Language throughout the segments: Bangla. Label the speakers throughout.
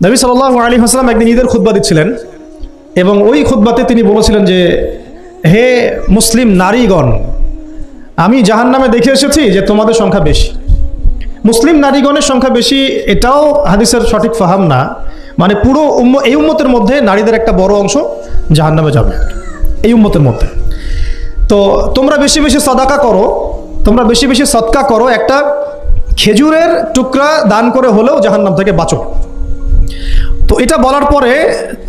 Speaker 1: নবী সাল্লাল্লাহু আলাইহি ওয়াসাল্লাম একদিন ঈদের খুতবা দিচ্ছিলেন এবং ওই খুতবাতে তিনি বলেছিলেন যে, হে মুসলিম নারীগণ, আমি জাহান্নামে দেখে এসেছি যে তোমাদের সংখ্যা বেশি। মুসলিম নারীগণের সংখ্যা বেশি এটাও হাদিসের সঠিক ফাহাম না, মানে পুরো এই উম্মতের মধ্যে নারীদের একটা বড় অংশ জাহান্নামে যাবে এই উম্মতের মধ্যে। তো তোমরা বেশি বেশি সাদাকা করো, তোমরা বেশি বেশি সদকা করো, একটা খেজুরের টুকরা দান করে হলেও জাহান্নাম থেকে বাঁচো। তো এটা বলার পরে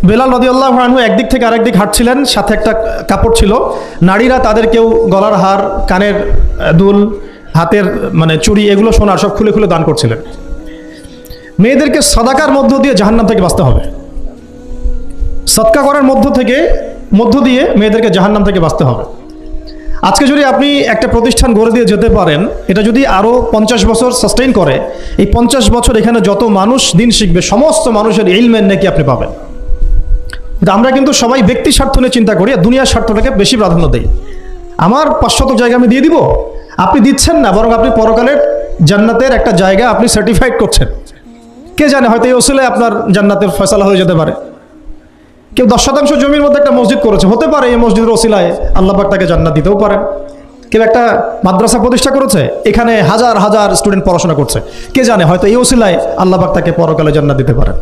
Speaker 1: বেলাল রাদিয়াল্লাহু আনহু একদিক থেকে আরেক দিক হাঁটছিলেন, সাথে একটা কাপড় ছিল। নারীরা তাদের কেউ গলার হার, কানের দুল, হাতের মানে চুড়ি, এগুলো সোনার সব খুলে খুলে দান করছিলেন। মেয়েদেরকে সাদাকার মধ্য দিয়ে জাহান্নাম থেকে বাঁচতে হবে, সদকা করার মধ্য দিয়ে মেয়েদেরকে জাহান্নাম থেকে বাঁচতে হবে। আজকে যদি আপনি একটা প্রতিষ্ঠান গড়ে দিয়ে যেতে পারেন, এটা যদি আরও 50 বছর সাস্টেইন করে, এই 50 বছর এখানে যত মানুষ দিন শিখবে সমস্ত মানুষের ইলমের নাকি আপনি পাবেন। আমরা কিন্তু সবাই ব্যক্তি স্বার্থ নিয়ে চিন্তা করি, দুনিয়ার স্বার্থটাকে বেশি প্রাধান্য দিই। আমার 500 জায়গা আমি দিয়ে দিব, আপনি দিচ্ছেন না, বরং আপনি পরকালের জান্নাতের একটা জায়গা আপনি সার্টিফাইড করছেন। কে জানে, হয়তো এই ওসিলায় আপনার জান্নাতের ফয়সালা হয়ে যেতে পারে। কেউ 10% জমির মধ্যে একটা মসজিদ করেছে, হতে পারে এই মসজিদের ওসিলায় আল্লাহ পাক তাকে জান্নাত দিতেও পারেন। কেউ একটা মাদ্রাসা প্রতিষ্ঠা করেছে, এখানে হাজার হাজার স্টুডেন্ট পড়াশোনা করছে, কে জানে, হয়তো এই ওসিলায় আল্লাহ পাক তাকে পরকালে জান্নাত দিতে পারেন।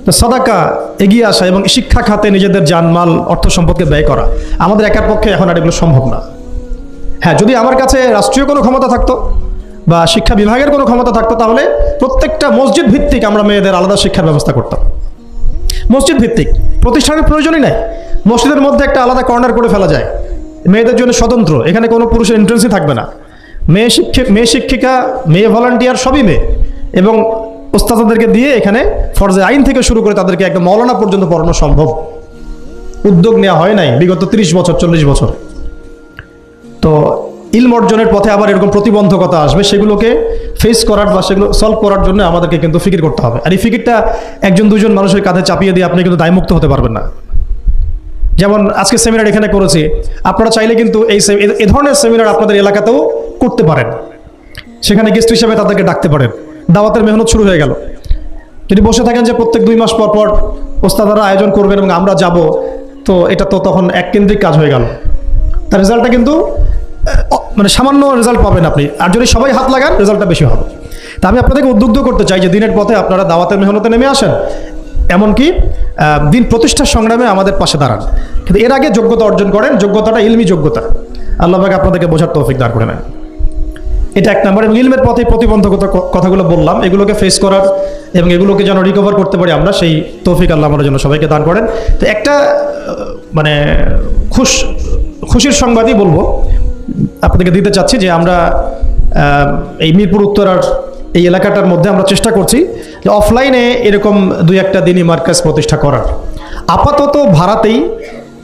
Speaker 1: তো সাদাকা, এগিয়ে আসা এবং শিক্ষা খাতে নিজেদের জানমাল, অর্থ সম্পদকে ব্যয় করা আমাদের একার পক্ষে এখন আর এগুলো সম্ভব না। হ্যাঁ, যদি আমার কাছে রাষ্ট্রীয় কোনো ক্ষমতা থাকতো বা শিক্ষা বিভাগের কোনো ক্ষমতা থাকতো, তাহলে প্রত্যেকটা মসজিদ ভিত্তিক আমরা মেয়েদের আলাদা শিক্ষার ব্যবস্থা করতাম। মসজিদ ভিত্তিক, প্রতিষ্ঠানের প্রয়োজনই নাই, মসজিদের মধ্যে একটা আলাদা কর্নার করে ফেলা যায় মেয়েদের জন্য স্বতন্ত্র, এখানে কোনো পুরুষের এন্ট্রেন্সই থাকবে না। মেয়ে শিক্ষিকা, মেয়ে ভলান্টিয়ার সবই মেয়ে, এবং ওস্তাদদেরকে দিয়ে এখানে ফরজে আইন থেকে শুরু করে তাদেরকে একদম মৌলানা পর্যন্ত পড়ানো সম্ভব। উদ্যোগ নেওয়া হয় নাই বিগত 30 বছর 40 বছর। তো ইলম অর্জনের পথে আবার এরকম প্রতিবন্ধকতা আসবে, সেগুলোকে ফেস করার বা সেগুলো সলভ করার জন্য আমাদেরকে কিন্তু ফিকির করতে হবে। আর এই ফিকিরটা একজন দুজন মানুষের কাঁধে চাপিয়ে দিয়ে আপনি কিন্তু দায়মুক্ত হতে পারবেন না। যেমন আজকে সেমিনার এখানে করেছি, আপনারা চাইলে কিন্তু এই ধরনের সেমিনার আপনাদের এলাকাতেও করতে পারেন, সেখানে গেস্ট হিসেবে তাদেরকে ডাকতে পারেন। দাওয়াতের মেহনত শুরু হয়ে গেল। যদি বসে থাকেন যে প্রত্যেক 2 মাস পর পর ওস্তাদারা আয়োজন করবেন এবং আমরা যাব, তো এটা তো তখন এককেন্দ্রিক কাজ হয়ে গেল। তার রেজাল্টটা কিন্তু মানে সামান্য রেজাল্ট পাবেন আপনি, আর যদি সবাই হাত লাগান রেজাল্টটা বেশি হবে। তা আমি আপনাদেরকে উদ্বুদ্ধ করতে চাই যে দিনের পথে আপনারা দাওয়াতের মেহনতে নেমে আসেন, এমনকি দিন প্রতিষ্ঠার সংগ্রামে আমাদের পাশে দাঁড়ান, কিন্তু এর আগে যোগ্যতা অর্জন করেন। যোগ্যতাটা ইলমি যোগ্যতা, আল্লাহ পাক আপনাদেরকে বোঝার তৌফিক দান করে নেন। এটা এক নম্বর। এবং ইলমের পথে প্রতিবন্ধকতা কথাগুলো বললাম, এগুলোকে ফেস করার এবং এগুলোকে যেন রিকভার করতে পারি আমরা, সেই তৌফিক আল্লাহ আমাদের জন্য সবাইকে দান করেন। তো একটা মানে খুশির সংবাদই বলবো আপনাদেরকে দিতে চাচ্ছি যে আমরা এই মিরপুর উত্তরার এই এলাকাটার মধ্যে আমরা চেষ্টা করছি যে অফলাইনে এরকম 2-1টা দিনই মার্কাজ প্রতিষ্ঠা করার, আপাতত ভাড়াতেই,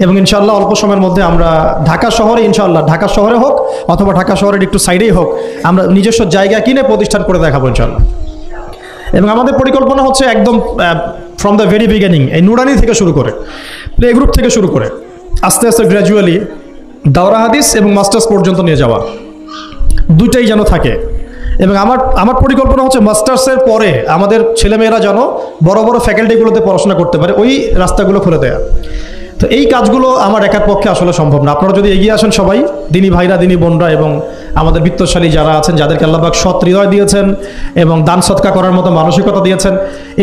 Speaker 1: এবং ইনশাআল্লাহ অল্প সময়ের মধ্যে আমরা ঢাকা শহরে, ইনশাআল্লাহ ঢাকা শহরে হোক অথবা ঢাকা শহরের একটু সাইডেই হোক, আমরা নিজস্ব জায়গা কিনে প্রতিষ্ঠান করে দেখাবো ইনশাআল্লাহ। এবং আমাদের পরিকল্পনা হচ্ছে একদম ফ্রম দ্য ভেরি বিগিনিং, এই নুরানি থেকে শুরু করে, প্লে গ্রুপ থেকে শুরু করে আস্তে আস্তে গ্র্যাজুয়ালি দাওরা হাদিস এবং মাস্টার্স পর্যন্ত নিয়ে যাওয়া, দুইটাই যেন থাকে। এবং আমার পরিকল্পনা হচ্ছে মাস্টার্সের পরে আমাদের ছেলেমেয়েরা যেন বড় বড় ফ্যাকাল্টিগুলোতে পড়াশোনা করতে পারে, ওই রাস্তাগুলো খুলে দেয়া। তো এই কাজগুলো আমার একার পক্ষে আসলে সম্ভব না। আপনারা যদি এগিয়ে আসেন সবাই, দিনী ভাইরা, দিনী বোনরা এবং আমাদের বিত্তশালী যারা আছেন, যাদেরকে আল্লাহ পাক সৎ হৃদয় দিয়েছেন এবং দান সৎকা করার মতো মানসিকতা দিয়েছেন,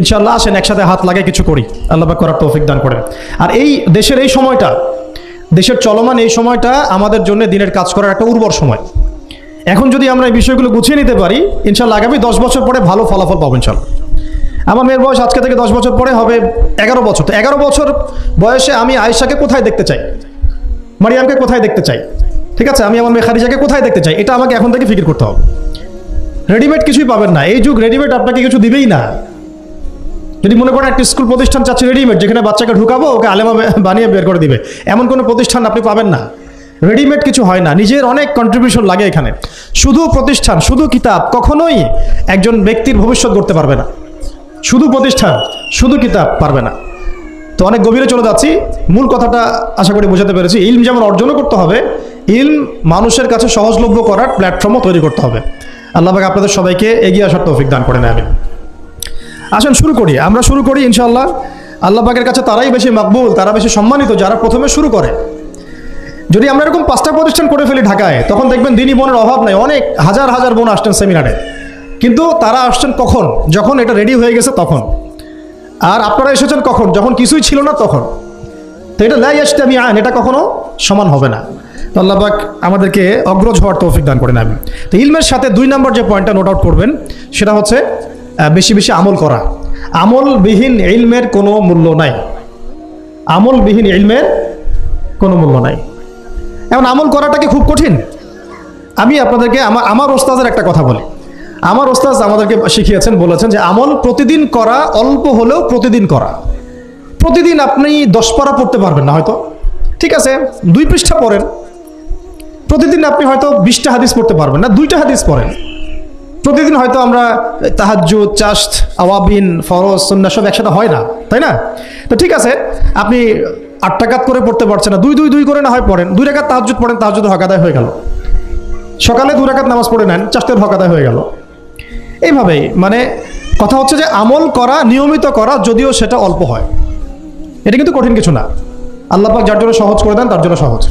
Speaker 1: ইনশাআল্লাহ আসেন একসাথে হাত লাগিয়ে কিছু করি, আল্লাহ পাক করার তৌফিক দান করেন। আর এই দেশের এই সময়টা, দেশের চলমান এই সময়টা আমাদের জন্য দিনের কাজ করার একটা উর্বর সময়। এখন যদি আমরা এই বিষয়গুলো গুছিয়ে নিতে পারি, ইনশাআল্লাহ আগামী 10 বছর পরে ভালো ফলাফল পাবো ইনশাআল্লাহ। আমার মেয়ের বয়স আজকে থেকে 10 বছর পরে হবে 11 বছর। তো 11 বছর বয়সে আমি আয়েশাকে কোথায় দেখতে চাই, মারিয়ামকে কোথায় দেখতে চাই, ঠিক আছে, আমি আমার মেয়ে খাদিজাকে কোথায় দেখতে চাই, এটা আমাকে এখন থেকে ফিকির করতে হবে। রেডিমেড কিছুই পাবেন না, এই যুগ রেডিমেড আপনাকে কিছু দিবেই না। যদি মনে করেন একটা স্কুল প্রতিষ্ঠান চাচ্ছি রেডিমেড, যেখানে বাচ্চাকে ঢুকাবো ওকে আলেমা বানিয়ে বের করে দিবে, এমন কোনো প্রতিষ্ঠান আপনি পাবেন না। রেডিমেড কিছু হয় না, নিজের অনেক কন্ট্রিবিউশন লাগে এখানে। শুধু প্রতিষ্ঠান, শুধু কিতাব কখনোই একজন ব্যক্তির ভবিষ্যৎ গড়তে পারবে না। শুধু প্রতিষ্ঠান, শুধু কিতাব পারবে না। তো অনেক গভীরে চলে যাচ্ছি, মূল কথাটা আশা করি বোঝাতে পেরেছি। ইলম যেমন অর্জনও করতে হবে, ইলম মানুষের কাছে সহজলভ্য করার প্ল্যাটফর্মও তৈরি করতে হবে। আল্লাহ পাক আপনাদের সবাইকে এগিয়ে আসার তৌফিক দান করেন। আমিন। আসেন শুরু করি, আমরা শুরু করি ইনশাআল্লাহ। আল্লাহ পাকের কাছে তারাই বেশি মাকবুল, তারা বেশি সম্মানিত যারা প্রথমে শুরু করে। যদি আমরা এরকম 5টা প্রতিষ্ঠান করে ফেলি ঢাকায়, তখন দেখবেন দিনী বোনের অভাব নাই, অনেক হাজার হাজার বোন আসছেন সেমিনারে, কিন্তু তারা আসছেন কখন? যখন এটা রেডি হয়ে গেছে তখন। আর আপনারা এসেছেন কখন? যখন কিছুই ছিল না তখন। তো এটা লা ইয়াজতামিআন, এটা কখনো সমান হবে না। তো আল্লাহ পাক আমাদেরকে অগ্রজ হওয়ার তৌফিক দান করেন, আমি। তো ইলমের সাথে 2 নম্বর যে পয়েন্টটা নোট আউট করবেন সেটা হচ্ছে বেশি বেশি আমল করা। আমলবিহীন ইলমের কোনো মূল্য নাই, আমলবিহীন ইলমের কোনো মূল্য নাই। এখন আমল করাটা কি খুব কঠিন? আমি আপনাদেরকে আমার ওস্তাদের একটা কথা বলি। আমার ওস্তাদ আমাদেরকে শিখিয়েছেন, বলেছেন যে আমল প্রতিদিন করা, অল্প হলেও প্রতিদিন করা। প্রতিদিন আপনি 10 পারা পড়তে পারবেন না হয়তো, ঠিক আছে, 2 পৃষ্ঠা পড়েন। প্রতিদিন আপনি হয়তো 20টা হাদিস পড়তে পারবেন না, 2টা হাদিস পড়েন। প্রতিদিন হয়তো আমরা তাহাজ্জুদ, চাশত, আওয়াবিন, ফরজ, সুন্নাহ সব একসাথে হয় না, তাই না? তো ঠিক আছে, আপনি 8 রাকাত করে পড়তে পারছেন না, 2 করে না হয় পড়েন। 2 রাকাত তাহাজ্জুদ পড়েন, তাহাজ্জুদের হক আদায় হয়ে গেল। সকালে 2 রাকাত নামাজ পড়ে নেন, চাশতের হক আদায় হয়ে গেল। এইভাবেই মানে কথা হচ্ছে যে আমল করা, নিয়মিত করা, যদিও সেটা অল্প হয়, এটা কিন্তু কঠিন কিছু না। আল্লাহ পাক যার জন্য সহজ করে দেন তার জন্য সহজ।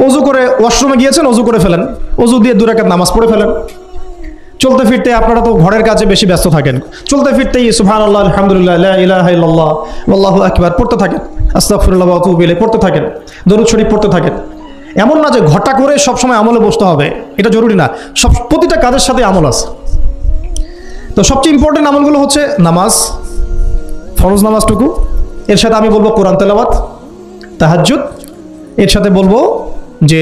Speaker 1: ওযু করে ওয়াশরুমে গিয়েছেন, ওযু করে ফেলেন, ওযু দিয়ে 2 রাকাত নামাজ পড়ে ফেলেন। চলতে ফিরতে, আপনারা তো ঘরের কাজে বেশি ব্যস্ত থাকেন, চলতে ফিরতেই সুবহানাল্লাহ, আলহামদুলিল্লাহ, লা ইলাহা ইল্লাল্লাহ, আল্লাহু আকবার পড়তে থাকেন, আস্তাগফিরুল্লাহ ওয়া আতুবু ইলাইহি পড়তে থাকেন, দরুদ শরীফ পড়তে থাকেন। এমন না যে ঘটা করে সবসময় আমলে বসতে হবে, এটা জরুরি না। প্রতিটা কাজের সাথে আমল আছে। তো সবচেয়ে ইম্পর্টেন্ট আমলগুলো হচ্ছে নামাজ, ফরজ নামাজটুকু, এর সাথে আমি বলবো কোরআন তেলাওয়াত, তাহাজ্জুদ, এর সাথে বলবো যে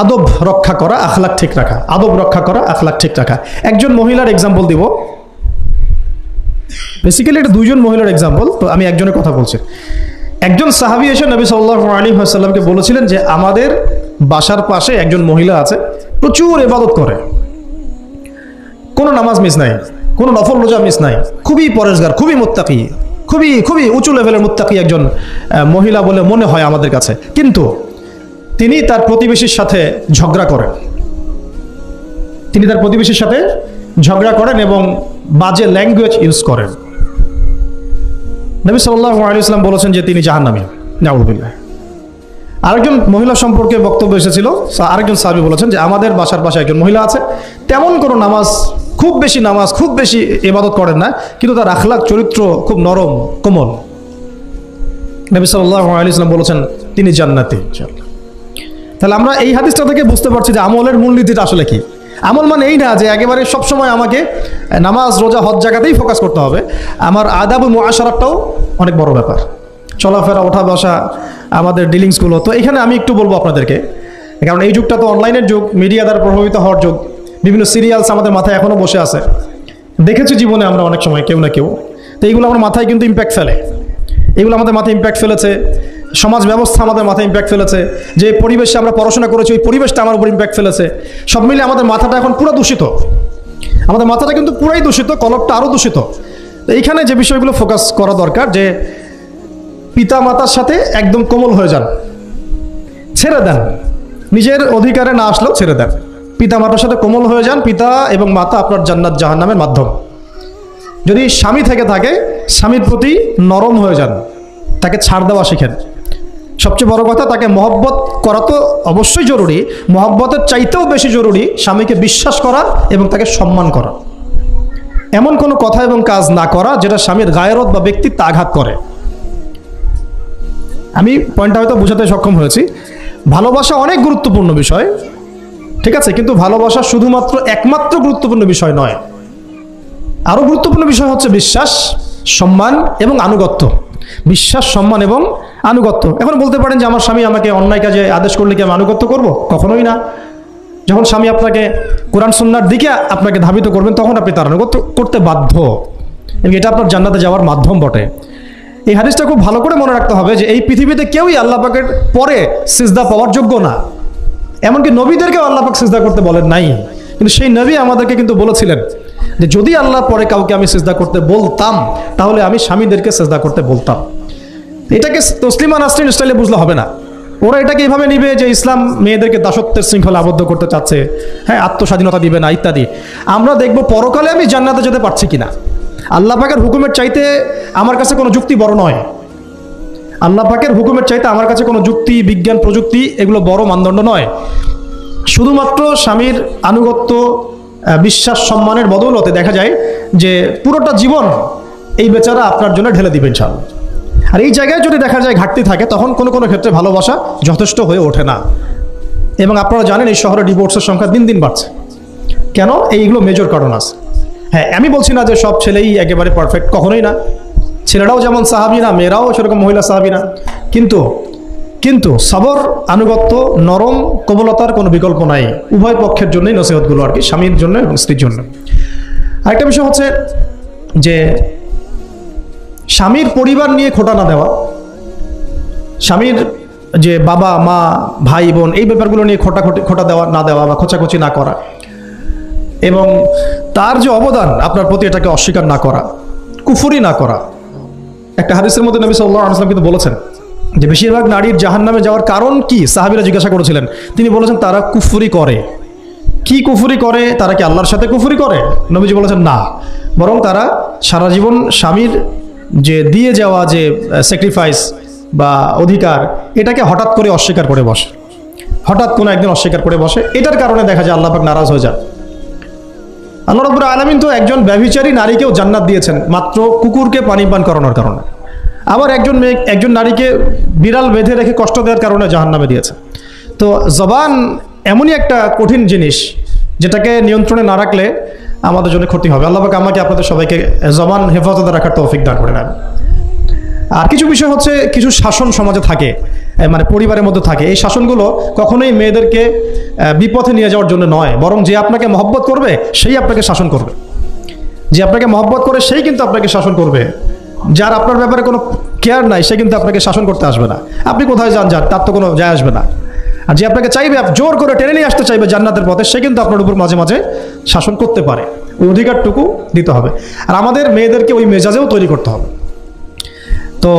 Speaker 1: আদব রক্ষা করা, আখলাক ঠিক রাখা, আদব রক্ষা করা, আখলাক ঠিক রাখা। একজন মহিলার এক্সাম্পল দিব, বেসিক্যালি এটা 2জন মহিলার এক্সাম্পল, তো আমি একজনের কথা বলছি। একজন সাহাবী এসে নবী সাল্লাল্লাহু আলাইহি ওয়াসাল্লামকে বলেছিলেন যে আমাদের বাসার পাশে একজন মহিলা আছে, প্রচুর ইবাদত করে, কোনো নামাজ মিস নাই, কোনো নফল রোজা মিস নাই, খুবই পরেশগার, খুবই মুত্তাকি, খুবই খুবই উঁচু লেভেলের মুত্তাকি একজন মহিলা বলে মনে হয় আমাদের কাছে। কিন্তু তিনি তার প্রতিবেশীর সাথে ঝগড়া করেন, তিনি তার প্রতিবেশীর সাথে ঝগড়া করেন এবং বাজে ল্যাঙ্গুয়েজ ইউজ করেন। নবী সাল্লাল্লাহু আলাইহি ওয়াসাল্লাম বলেছেন যে তিনি জাহান্নামী, নাউযুবিল্লাহ। আরেকজন মহিলা সম্পর্কে বক্তব্য এসেছিল, আরেকজন সাহাবী বলেছেন যে আমাদের বাসার পাশে একজন মহিলা আছে, তেমন কোনো নামাজ, খুব বেশি ইবাদত করেন না, কিন্তু তার আখলাক, চরিত্র খুব নরম, কোমল। নবী সাল্লাল্লাহু আলাইহি ওয়াসাল্লাম বলেছেন তিনি জান্নাতি। তাহলে আমরা এই হাদিসটা থেকে বুঝতে পারছি যে আমলের মূলনীতিটা আসলে কি। আমল মানে এই না যে একেবারে সবসময় আমাকে নামাজ, রোজা, হজ জায়গাতেই ফোকাস করতে হবে। আমার আদাব মুআশারাতটাও অনেক বড় ব্যাপার, চলাফেরা, ওঠা বসা, আমাদের ডিলিংসগুলো। তো এখানে আমি একটু বলবো আপনাদেরকে, কারণ এই যুগটা তো অনলাইনের যুগ, মিডিয়া দ্বারা প্রভাবিত হওয়ার যুগ, বিভিন্ন সিরিয়ালস আমাদের মাথায় এখনও বসে আছে, দেখেছি জীবনে আমরা অনেক সময় কেউ না কেউ। তো এইগুলো আমার মাথায় কিন্তু ইম্প্যাক্ট ফেলে, এগুলো আমাদের মাথায় ইম্প্যাক্ট ফেলেছে, সমাজ ব্যবস্থা আমাদের মাথায় ইম্প্যাক্ট ফেলেছে, যে পরিবেশে আমরা পড়াশোনা করেছি ওই পরিবেশটা আমার উপর ইম্প্যাক্ট ফেলেছে। সব মিলে আমাদের মাথাটা এখন পুরো দূষিত, আমাদের মাথাটা কিন্তু পুরাই দূষিত, কলবটা আরও দূষিত। তো এইখানে যে বিষয়গুলো ফোকাস করা দরকার, যে পিতা মাতার সাথে একদম কোমল হয়ে যান, ছেড়ে দেন, নিজের অধিকারে না আসলেও ছেড়ে দেন, পিতা মাতার সাথে কোমল হয়ে যান। পিতা এবং মাতা আপনার জান্নাত জাহান্নামের মাধ্যম। যদি স্বামী থেকে থাকে, স্বামীর প্রতি নরম হয়ে যান, তাকে ছাড় দেওয়া শিখেন। সবচেয়ে বড় কথা, তাকে মহব্বত করা তো অবশ্যই জরুরি, মহব্বতের চাইতেও বেশি জরুরি স্বামীকে বিশ্বাস করা এবং তাকে সম্মান করা। এমন কোনো কথা এবং কাজ না করা যেটা স্বামীর গায়রত বা ব্যক্তিত্ব আঘাত করে। আমি পয়েন্টটা হয়তো বোঝাতে সক্ষম হয়েছি। ভালোবাসা অনেক গুরুত্বপূর্ণ বিষয়, ঠিক আছে, কিন্তু ভালোবাসা শুধুমাত্র একমাত্র গুরুত্বপূর্ণ বিষয় নয়। আরও গুরুত্বপূর্ণ বিষয় হচ্ছে বিশ্বাস, সম্মান এবং আনুগত্য। বিশ্বাস, সম্মান এবং আনুগত্য। এখন বলতে পারেন যে আমার স্বামী আমাকে অন্যায় কাজে আদেশ করলে কি আমি আনুগত্য করব? কখনোই না। যখন স্বামী আপনাকে কোরআন সুন্নাহর দিকে আপনাকে ধাবিত করবেন, তখন আপনি তার আনুগত্য করতে বাধ্য, এবং এটা আপনার জান্নাতে যাওয়ার মাধ্যম বটে। এই হাদিসটা খুব ভালো করে মনে রাখতে হবে যে এই পৃথিবীতে কেউই আল্লাহ পাকের পরে সিজদা পাওয়ার যোগ্য না। এমনকি নবীদেরকেও আল্লাহ পাক সিজদা করতে বলেন নাই, কিন্তু সেই নবী আমাদেরকে কিন্তু বলেছিলেন যে যদি আল্লাহ পরে কাউকে আমি সিজদা করতে বলতাম, তাহলে আমি স্বামীদেরকে সিজদা করতে বলতাম। এটাকে তসলিমা নাসরিন স্টাইলে বুঝলে হবে না। ওরা এটাকে এইভাবে নিবে যে ইসলাম মেয়েদেরকে দাসত্বের শৃঙ্খলা আবদ্ধ করতে চাচ্ছে, হ্যাঁ, আত্মস্বাধীনতা দিবে না ইত্যাদি। আমরা দেখব পরকালে আমি জান্নাতে যেতে পারছি কিনা। আল্লাহ পাকের হুকুমের চাইতে আমার কাছে কোনো যুক্তি বড় নয়। আল্লাহ পাকের হুকুমের চাইতে আমার কাছে কোনো যুক্তি, বিজ্ঞান, প্রযুক্তি এগুলো বড় মানদণ্ড নয়। শুধুমাত্র স্বামীর আনুগত্য, বিশ্বাস, সম্মানের বদৌলতে দেখা যায় যে পুরোটা জীবন এই বেচারা আপনার জন্য ঢেলে দিবেন ইনশাআল্লাহ। আর এই জায়গায় যদি দেখা যায় ঘাটতি থাকে, তখন কোনো কোনো ক্ষেত্রে ভালোবাসা যথেষ্ট হয়ে ওঠে না। এবং আপনারা জানেন এই শহরে ডিভোর্সের সংখ্যা দিন দিন বাড়ছে। কেন? এইগুলো মেজর কারণ আছে। হ্যাঁ, আমি বলছি না যে সব ছেলেই একেবারে পারফেক্ট, কখনোই না। ছেলেরাও যেমন সাহাবী না, মেয়েরাও সেরকম মহিলা সাহাবী না। কিন্তু সবর, আনুগত্য, নরম কোমলতার কোনো বিকল্প নাই। উভয় পক্ষের জন্যই নসিহতগুলো আর কি, স্বামীর জন্য এবং স্ত্রীর জন্য। আরেকটা বিষয় হচ্ছে যে স্বামীর পরিবার নিয়ে খোঁটা না দেওয়া, স্বামীর যে বাবা মা ভাই বোন এই ব্যাপারগুলো নিয়ে খোঁটা দেওয়া না দেওয়া বা খোঁচাখুচি না করা, এবং তার যে অবদান আপনার প্রতি এটাকে অস্বীকার না করা, কুফরি না করা। একটা হাদিসের মধ্যে নবী সাল্লাল্লাহু আলাইহি ওয়াসাল্লাম কিন্তু বলেছেন যে বেশিরভাগ নারীর জাহান্নামে যাওয়ার কারণ কি? সাহাবীরা জিজ্ঞাসা করেছিলেন, তিনি বলেছেন তারা কুফরি করে। কি কুফরি করে? তারা কি আল্লাহর সাথে কুফরি করে? নবীজি বলেছেন না, বরং তারা সারা জীবন স্বামীর যে দিয়ে যাওয়া যে স্যাক্রিফাইস বা অধিকার, এটাকে হঠাৎ করে অস্বীকার করে বসে, হঠাৎ কোনো একদিন অস্বীকার করে বসে। এটার কারণে দেখা যায় আল্লাহ পাক নারাজ হয়ে যায়। আল্লাহ রাব্বুল আলামিন তো একজন ব্যভিচারী নারীকেও জান্নাত দিয়েছেন মাত্র কুকুরকে পানি পান করানোর কারণে। আবার একজন নারীকে বিড়াল বেঁধে রেখে কষ্ট দেওয়ার কারণে জাহান্নামে দিয়েছে। তো জবান এমনই একটা কঠিন জিনিস, যেটাকে নিয়ন্ত্রণে না রাখলে আমাদের জন্য ক্ষতি হবে। আল্লাহ পাক আমাকে আপনাদের সবাইকে জবান হেফাজতে রাখার তৌফিক দান করে নেন। আর কিছু বিষয় হচ্ছে, কিছু শাসন সমাজে থাকে, মানে পরিবারের মধ্যে থাকে। এই শাসনগুলো কখনোই মেয়েদেরকে বিপথে নিয়ে যাওয়ার জন্য নয়, বরং যে আপনাকে মহব্বত করবে সেই আপনাকে শাসন করবে। যে আপনাকে মহব্বত করে সেই কিন্তু আপনাকে শাসন করবে। যার আপনার ব্যাপারে কোনো কেয়ার নাই সে কিন্তু আপনাকে শাসন করতে আসবে না। আপনি কোথায় যান তার তো কোনো যায় আসবে না। আর যে আপনাকে চাইবে, জোর করে টেনে নিয়ে আসতে চাইবে জান্নাতের পথে, সে কিন্তু আপনার উপর মাঝে মাঝে শাসন করতে পারে। ওই অধিকারটুকু দিতে হবে। আর আমাদের মেয়েদেরকে ওই মেজাজেও তৈরি করতে হবে। তো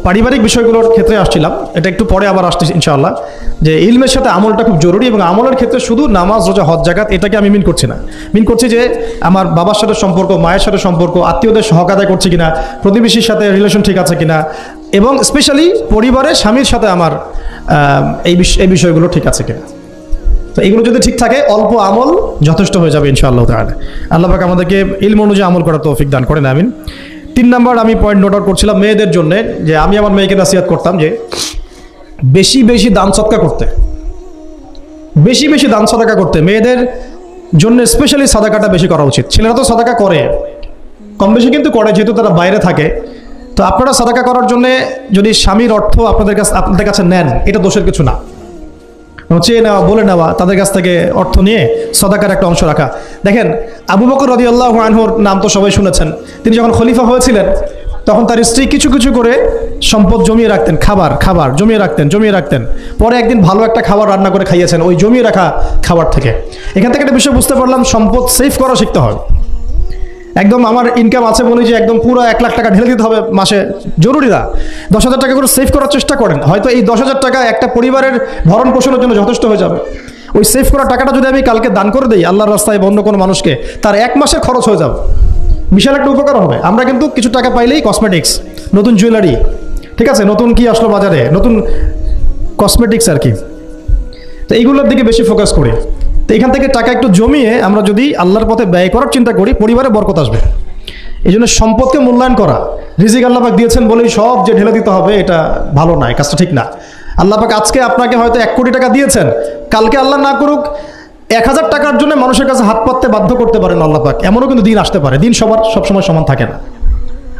Speaker 1: পারিবারিক বিষয়গুলোর ক্ষেত্রে আসছিলাম, এটা একটু পরে আবার আসছি ইনশাআল্লাহ, যে ইলমের সাথে আমলটা খুব জরুরি। এবং আমলের ক্ষেত্রে শুধু নামাজ, রোজা, হজ, যাকাত এটাকে আমি মিন করছি না। মিন করছি যে আমার বাবার সাথে সম্পর্ক, মায়ের সাথে সম্পর্ক, আত্মীয়দের হক আদায় করছি কিনা, প্রতিবেশীর সাথে রিলেশন ঠিক আছে কিনা, এবং স্পেশালি পরিবারের স্বামীর সাথে আমার এই বিষয়গুলো ঠিক আছে কিনা। তো এগুলো যদি ঠিক থাকে, অল্প আমল যথেষ্ট হয়ে যাবে ইনশাআল্লাহ তাআলা। আল্লাহ পাক আমাদেরকে ইলম অনুযায়ী আমল করার তৌফিক দান করেন, আমিন। 3 নাম্বার আমি পয়েন্ট নোট আউট করছিলাম মেয়েদের জন্য, যে আমি আমার মেয়েকে নসিহত করতাম যে বেশি বেশি দান সদকা করতে, বেশি বেশি দান সাদাকা করতে। মেয়েদের জন্য স্পেশালি সাদাকাটা বেশি করা উচিত। ছেলেরা তো সাদাকা করে, কম বেশি কিন্তু করে, যেহেতু তারা বাইরে থাকে। তো আপনারা সাদাকা করার জন্য যদি স্বামীর অর্থ আপনাদের কাছে নেন, এটা দোষের কিছু না। চেয়ে নেওয়া, বলে নেওয়া, তাদের কাছ থেকে অর্থ নিয়ে সাদাকার একটা অংশ রাখা। দেখেন, আবু বকর রাদিয়াল্লাহু আনহুর নাম তো সবাই শুনেছেন। তিনি যখন খলিফা হয়েছিলেন, তখন তার স্ত্রী কিছু কিছু করে সম্পদ জমিয়ে রাখতেন, খাবার জমিয়ে রাখতেন। পরে একদিন ভালো একটা খাবার রান্না করে খাইয়েছেন ওই জমিয়ে রাখা খাবার থেকে। এখান থেকে একটা বিষয় বুঝতে পারলাম, সম্পদ সেভ করা শিখতে হবে। একদম আমার ইনকাম আছে বলে যে একদম পুরো 1 লাখ টাকা ঢেলে দিতে হবে মাসে, জরুরি না। 10,000 টাকা করে সেভ করার চেষ্টা করেন, হয়তো এই 10,000 টাকা একটা পরিবারের ভরণ পোষণের জন্য যথেষ্ট হয়ে যাবে। ওই সেভ করা টাকাটা যদি আমি কালকে দান করে দিই আল্লাহর রাস্তায় অন্য কোনো মানুষকে, তার 1 মাসের খরচ হয়ে যাবে, বিশাল একটা উপকার হবে। আমরা কিন্তু কিছু টাকা পাইলেই কসমেটিক্স, নতুন জুয়েলারি, ঠিক আছে, নতুন কি আসলো বাজারে, নতুন কসমেটিক্স আর কি, তো এইগুলোর দিকে বেশি ফোকাস করি। তো এখান থেকে টাকা একটু জমিয়ে আমরা যদি আল্লাহর পথে ব্যয় করার চিন্তা করি, পরিবারে বরকত আসবে। এই জন্য সম্পদকে মূল্যায়ন করা। রিজিক আল্লাহ পাক দিয়েছেন বলেই সব যে ঢেলে দিতে হবে, এটা ভালো নয়, কাজটা ঠিক না। আল্লাহ পাক আজকে আপনাকে হয়তো 1 কোটি টাকা দিয়েছেন, কালকে আল্লাহ না করুক 1000 টাকার জন্য মানুষের কাছে হাত পাততে বাধ্য করতে পারেন আল্লাহ পাক। এমনও কিন্তু দিন আসতে পারে, দিন সবসময় সমান থাকে না।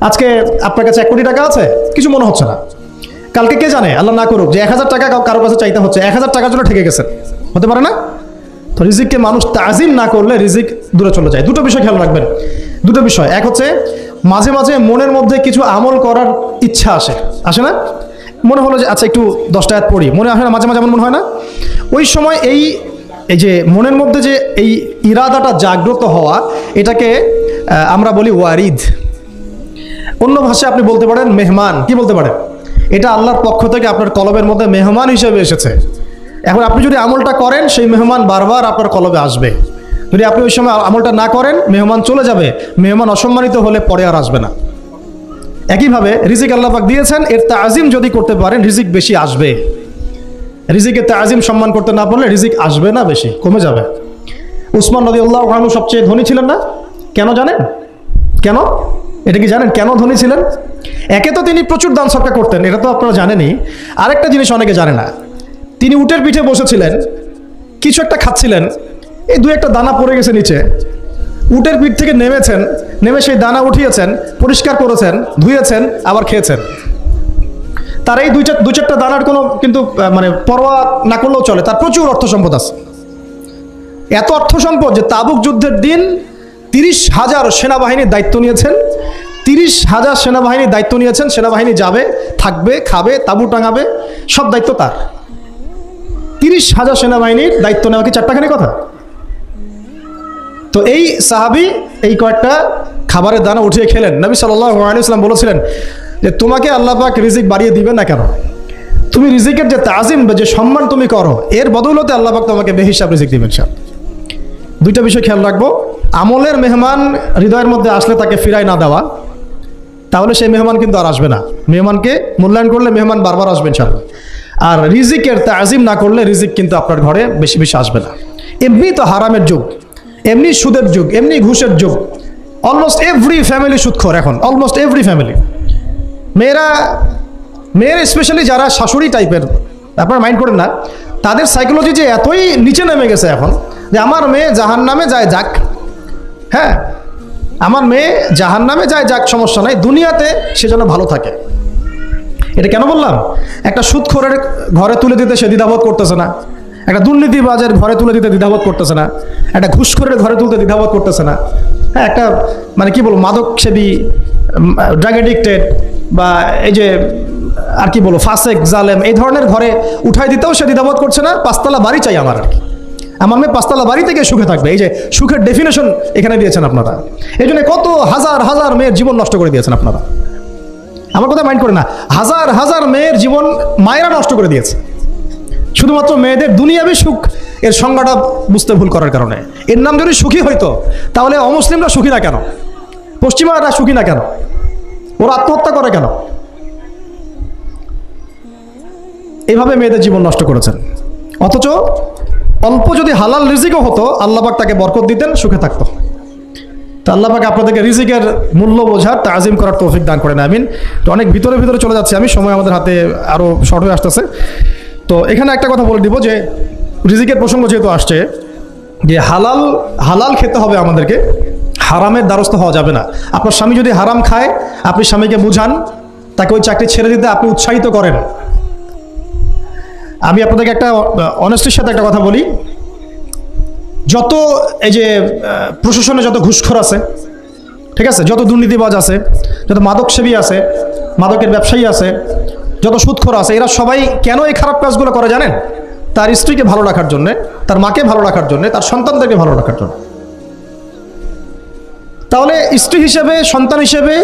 Speaker 1: আজকে আপনার কাছে 1 কোটি টাকা আছে, কিছু মনে হচ্ছে না, কালকে কে জানে আল্লাহ না করুক যে 1000 টাকা কারো কাছে চাইতে হচ্ছে, 1000 টাকার জন্য ঠেকে গেছেন, হতে পারে না? তো রিজিককে মানুষ তাজিম না করলে রিজিক দূরে চলে যায়। দুটো বিষয় খেয়াল রাখবেন, দুটো বিষয়। এক হচ্ছে মাঝে মাঝে মনের মধ্যে কিছু আমল করার ইচ্ছা আসে না? মনে হলো যে আচ্ছা একটু 10টা আয়াত পড়ি, মনে আসে না? মাঝে মাঝে এমন মনে হয় না? ওই সময় এই যে মনের মধ্যে যে এই ইরাদাটা জাগ্রত হওয়া, এটাকে আমরা বলি ওয়ারিদ। অন্য ভাষায় আপনি বলতে পারেন মেহমান। কি বলতে পারেন? এটা আল্লাহর পক্ষ থেকে আপনার কলবের মধ্যে মেহমান হিসেবে এসেছে। এখন আপনি যদি আমলটা করেন, সেই মেহমান বারবার আপনার কলবে আসবে। যদি আপনি ওই সময় আমলটা না করেন, মেহমান চলে যাবে, মেহমান অসম্মানিত হলে পরে আর আসবে না। একইভাবে রিজিক আল্লাহ পাক দিয়েছেন, এর তাজিম যদি করতে পারেন রিজিক বেশি আসবে। রিজিকের তাজিম সম্মান করতে না পারলে রিজিক আসবে না, বেশি কমে যাবে। উসমান রাদিয়াল্লাহু আনহু সবচেয়ে ধনী ছিলেন না? কেন জানেন? কেন? এটা কি জানেন কেন ধনী ছিলেন? একে তো তিনি প্রচুর দান সদকা করতেন, এটা তো আপনারা জানেনই। আরেকটা জিনিস অনেকে জানে না, তিনি উটের পিঠে বসেছিলেন, কিছু একটা খাচ্ছিলেন, এই দু একটা দানা পড়ে গেছে নিচে, উটের পিঠ থেকে নেমেছেন, নেমে সেই দানা উঠিয়েছেন, পরিষ্কার করেছেন, ধুয়েছেন, আবার খেয়েছেন। তার এই দু চারটা দানার কোনো কিন্তু মানে পরোয়া না করলেও চলে, তার প্রচুর অর্থ সম্পদ আছে। এত অর্থ সম্পদ যে তাবুক যুদ্ধের দিন 30,000 সেনাবাহিনীর দায়িত্ব নিয়েছেন। 30,000 সেনাবাহিনীর দায়িত্ব নিয়েছেন। সেনাবাহিনী যাবে, থাকবে, খাবে, তাবু টাঙাবে, সব দায়িত্ব তার। 30,000 সেনাবাহিনীর দায়িত্ব নেওয়া কি চারটাখানি কথা? তো এই সাহাবী এই কয়েকটা খাবারের দানা উঠিয়ে খেলেন। নবী সাল্লাল্লাহু আলাইহি ওয়াসাল্লাম বলেছিলেন যে তোমাকে আল্লাহ পাক রিজিক বাড়িয়ে দিবেন না কেন? তুমি রিজিকের যে তাজিম বা যে সম্মান তুমি করো, এর বদৌলতে আল্লাহ পাক তোমাকে বেহিসাব রিজিক দিবেন। দুইটা বিষয় খেয়াল রাখবো। আমলের মেহমান হৃদয়ের মধ্যে আসলে তাকে ফিরায় না দেওয়া, তাহলে সেই মেহমান কিন্তু আর আসবে না। মেহমানকে মূল্যায়ন করলে মেহমান বারবার আসবে ইনশাআল্লাহ। আর রিজিকের তাজিম না করলে রিজিক কিন্তু আপনার ঘরে বেশি বেশি আসবে না। এমনি তো হারামের যুগ, এমনি সুদের যুগ, এমনি ঘুষের যুগ। অলমোস্ট এভরি ফ্যামিলি সুদখোর এখন, অলমোস্ট এভরি ফ্যামিলি। মেয়ের স্পেশালি যারা শাশুড়ি টাইপের, আপনারা মাইন্ড করেন না, তাদের সাইকোলজি যে এতই নিচে নেমে গেছে এখন যে আমার মেয়ে জাহান্নামে যায় যাক, হ্যাঁ আমার মেয়ে জাহান্নামে যায় যাক, সমস্যা নাই, দুনিয়াতে সে যেন ভালো থাকে। এটা কেন বললাম? একটা সুদখোরের ঘরে তুলে দিতে সে দ্বিধাবোধ করতেছে না, একটা দুর্নীতিবাজের ঘরে তুলে দিতে দ্বিধাবোধ করতেছে না, একটা ঘুষখোরের ঘরে তুলতে দ্বিধাবোধ করতেছে না, হ্যাঁ একটা মানে কি বলবো মাদক সেবী, ড্রাগ এডিক্টেড বা এই যে আর কি বলবো ফাসেক জালেম, এই ধরনের ঘরে উঠাই দিতেও সে দ্বিধাবোধ করছে না। 5 তলা বাড়ি চাই আমার, আর কি আমার মেয়ে 5 তলা বাড়ি থেকে সুখে থাকবে। এই যে সুখের ডেফিনেশন এখানে দিয়েছেন আপনারা। এই জন্য কত হাজার হাজার মেয়ের জীবন নষ্ট করে দিয়েছেন আপনারা। আমার কথা মাইন্ড করে না, হাজার হাজার মেয়ের জীবন মায়েরা নষ্ট করে দিয়েছে, শুধুমাত্র মেয়েদের দুনিয়াবি সুখ এর সংজ্ঞাটা বুঝতে ভুল করার কারণে। এর নাম যদি সুখী হইতো, তাহলে অমুসলিমরা সুখী না কেন? পশ্চিমারা সুখী না কেন? ওরা আত্মহত্যা করে কেন? এইভাবে মেয়েদের জীবন নষ্ট করেছেন। অথচ অল্প যদি হালাল রিজিকও হতো, আল্লাহ পাক তাকে বরকত দিতেন, সুখে থাকতো। তো আল্লাহ পাক আপনাদেরকে রিজিকের মূল্য বোঝার, তাজিম করার তৌফিক দান করেন, আমিন। তো অনেক ভিতরে ভিতরে চলে যাচ্ছে আমি, সময় আমাদের হাতে আরও শর্ট হয়ে আসতেছে। তো এখানে একটা কথা বলে দিব যে রিজিকের প্রসঙ্গ যেহেতু আসছে, যে হালাল খেতে হবে আমাদেরকে, হারামের দ্বারস্থ হওয়া যাবে না। আপনার স্বামী যদি হারাম খায়, আপনি স্বামীকে বুঝান, তাকে ওই চাকরি ছেড়ে দিতে আপনি উৎসাহিত করেন। আমি আপনাদেরকে একটা অনেস্টির সাথে একটা কথা বলি, যত এই যে প্রশাসনে যত ঘুষখোর আছে, ঠিক আছে, যত দুর্নীতিবাজ আছে, যত মাদকসেবী আছে, মাদকের ব্যবসায়ী আছে, যত সুদখোর আছে, এরা সবাই কেন এই খারাপ কাজগুলো করে জানেন? তার স্ত্রীকে ভালো রাখার জন্যে, তার মাকে ভালো রাখার জন্যে, তার সন্তানদেরকে ভালো রাখার জন্য। তাহলে স্ত্রী হিসেবে, সন্তান হিসেবে,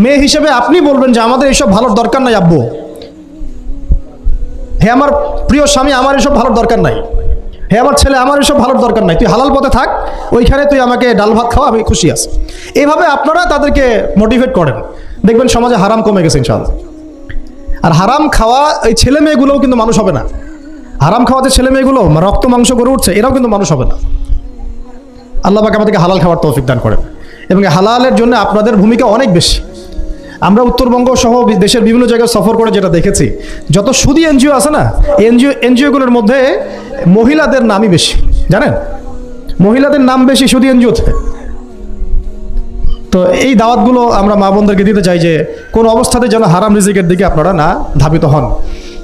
Speaker 1: মেয়ে হিসেবে আপনি বলবেন যে আমাদের এইসব ভালোর দরকার নাই আব্বু, হে আমার প্রিয় স্বামী, আমার এসব ভালোর দরকার নাই, হে আমার ছেলে, আমার এসব ভালোর দরকার নাই, তুই হালাল পথে থাক, ওইখানে তুই আমাকে ডাল ভাত খাওয়া, আমি খুশি আছি। এইভাবে আপনারা তাদেরকে মোটিভেট করেন, দেখবেন সমাজে হারাম কমে গেছে ইনশাআল্লাহ। আর হারাম খাওয়া এই ছেলে মেয়েগুলোও কিন্তু মানুষ হবে না। হারাম খাওয়াতে ছেলে মেয়েগুলো রক্ত মাংস করে উঠছে, এরাও কিন্তু মানুষ হবে না। আল্লাহ পাক আমাদেরকে হালাল খাওয়ার তৌফিক দান করেন, এবং হালালের জন্য আপনাদের ভূমিকা অনেক বেশি। আমরা উত্তরবঙ্গ সহ দেশের বিভিন্ন জায়গায় সফর করে যেটা দেখেছি, যত সুদী এনজিও আছে না, এনজিওগুলোর মধ্যে মহিলাদের নামই বেশি, জানেন? মহিলাদের নাম বেশি সুদী এনজিওতে। তো এই দাওয়াতগুলো আমরা মা বোনদেরকে দিতে চাই যে কোন অবস্থাতে যেন হারাম রিজিকের দিকে আপনারা না ধাবিত হন,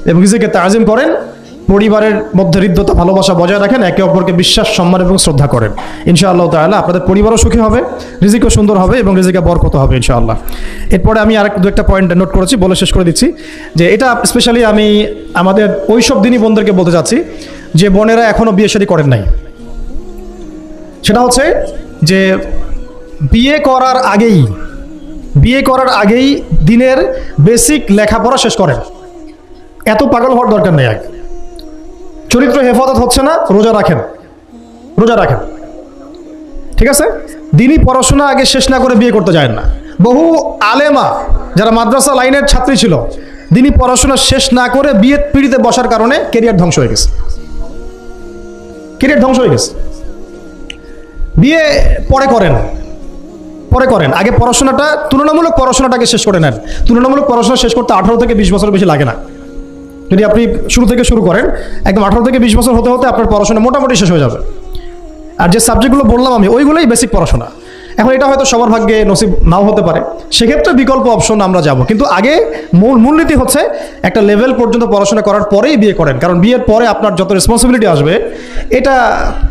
Speaker 1: এবং রিজিকের তাজিম করেন, পরিবারের মধ্যে হৃদ্যতা ভালোবাসা বজায় রাখেন, একে অপরকে বিশ্বাস, সম্মান এবং শ্রদ্ধা করেন। ইনশাআল্লাহ তাআলা আপনাদের পরিবারও সুখী হবে, রিজিকও সুন্দর হবে, এবং রিজিকে বরকত হবে ইনশাআল্লাহ। এরপরে আমি দু একটা পয়েন্ট নোট করেছি, বলে শেষ করে দিচ্ছি। যে এটা স্পেশালি আমি আমাদের ওইসব দিনই বোনদেরকে বলতে চাচ্ছি যে বোনেরা এখনও বিয়ে শাদী করেন নাই। সেটা হচ্ছে যে বিয়ে করার আগেই দিনের বেসিক লেখাপড়া শেষ করেন। এত পাগল হওয়ার দরকার নেই। আগে চরিত্র হেফাজত হচ্ছে না, রোজা রাখেন, রোজা রাখেন, ঠিক আছে? দিনই পড়াশোনা আগে শেষ না করে বিয়ে করতে যায় না। বহু আলেমা যারা মাদ্রাসা লাইনের ছাত্রী ছিল, দিনই পড়াশোনা শেষ না করে বিয়ে পিড়িতে বসার কারণে কেরিয়ার ধ্বংস হয়ে গেছে, কেরিয়ার ধ্বংস হয়ে গেছে। বিয়ে পরে করেন, পরে করেন, আগে পড়াশোনাটা, তুলনামূলক পড়াশোনাটাকে শেষ করে নেন। তুলনামূলক পড়াশোনা শেষ করতে 18 থেকে 20 বছর বেশি লাগে না। যদি আপনি শুরু থেকে শুরু করেন, একদম 18 থেকে 20 বছর হতে হতে আপনার পড়াশোনা মোটামুটি শেষ হয়ে যাবে। আর যে সাবজেক্টগুলো বললাম আমি, ওইগুলোই বেসিক পড়াশোনা। এখন এটা হয়তো সবার ভাগ্যে নসিব নাও হতে পারে, সেক্ষেত্রে বিকল্প অপশন আমরা যাব। কিন্তু আগে মূলনীতি হচ্ছে একটা লেভেল পর্যন্ত পড়াশোনা করার পরেই বিয়ে করেন, কারণ বিয়ের পরে আপনার যত রেসপন্সিবিলিটি আসবে, এটা